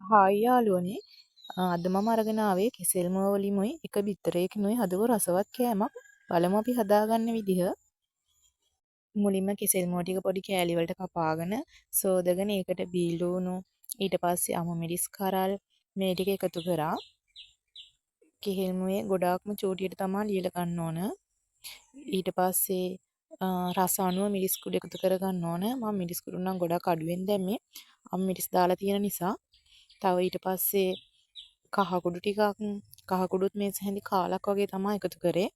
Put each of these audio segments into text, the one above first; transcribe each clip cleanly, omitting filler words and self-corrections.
Hi යාළුවනේ අද මම අරගෙන ආවේ කෙසෙල් මුව වලිමුයි එක බිත්තරයකිනුයි හදපු රසවත් කෑමක්. බලමු අපි හදාගන්න විදිහ. මුලින්ම කෙසෙල් මුව ටික පොඩි කෑලි වලට කපාගෙන සෝදගෙන ඒකට බීලුණු ඊට පස්සේ අමු මිරිස් කරල් මේ ටික එකතු කරා. කෙහෙල් මුවේ ගොඩාක්ම චූටියට තමයි ලියලා ගන්න ඕන. ඊට පස්සේ රස අනුව මිරිස් කුඩු එකතු කර ගන්න ඕන. මම මිරිස් කුඩු නම් ගොඩක් අඩුවෙන් දැම්මේ. අමු මිරිස් දාලා තියෙන නිසා. තව ඊට පස්සේ කහ කුඩු ටිකක් කහ කුඩුත් මේ සැහැඳි කාලක් වගේ තමයි එකතු කරේ.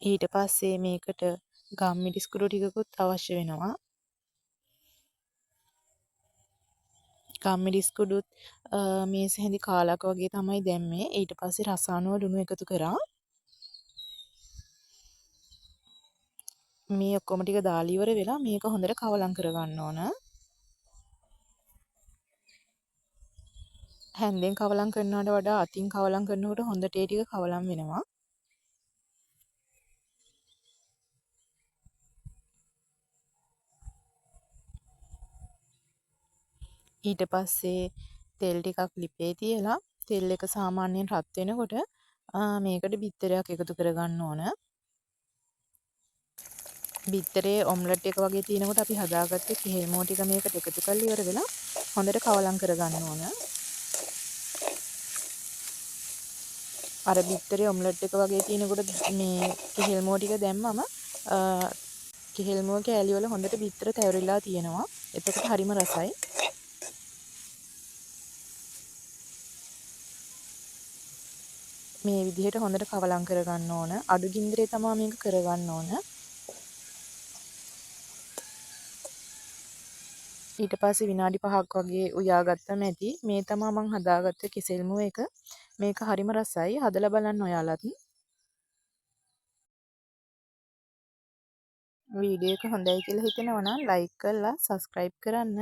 ඊට පස්සේ මේකට ගම්මිරිස් කුඩු ටිකකුත් අවශ්‍ය වෙනවා. ගම්මිරිස් කුඩුත් මේ සැහැඳි කාලක් වගේ තමයි දැම්මේ. ඊට පස්සේ රස අනුව ලුණු එකතු කරා. මේ ඔක්කොම ටික දාලා ඉවර වෙලා මේක හොඳට කවලම් කරගන්න ඕන. හැන්දෙන් කවලම් කරනවට වඩා අතින් කවලම් කරනකොට හොඳට ඒ ටික කවලම් වෙනවා. ඊට පස්සේ තෙල් ටිකක් ලිපේ තියලා තෙල් එක සාමාන්‍යයෙන් රත් වෙනකොට මේකට බිත්තරයක් එකතු කරගන්න ඕන. බිත්තරේ ඔම්ලට් එක වගේ තියෙනකොට අපි හදාගත්ත කෙහෙල් මුව ටික මේකට එකතු කරලා ඉවර වෙලා හොඳට කවලම් කරගන්න ඕන. අර බිත්තරේ ඔම්ලට් එක වගේ තියෙනකොට මේ කෙහෙල් මුව ටික දැම්මම කෙහෙල් මුව කෑලි වල හොඳට බිත්තර තැවරිලා තියෙනවා. එතකොට හරිම රසයි. මේ විදිහට හොඳට කවලම් කරගන්න ඕන. අඩු ගින්දරේ තමයි මේක කරගන්න ඕන. ඊට පස්සේ විනාඩි 5ක් වගේ උයාගත්තම ඇති. මේ තමයි මම හදාගත්ත කෙසෙල් මුව එක. මේක හරිම රසයි. හදලා බලන්න ඔයාලත්. වීඩියෝ එක හොඳයි කියලා හිතෙනවා නම් ලයික් කරලා සබ්ස්ක්‍රයිබ් කරන්න.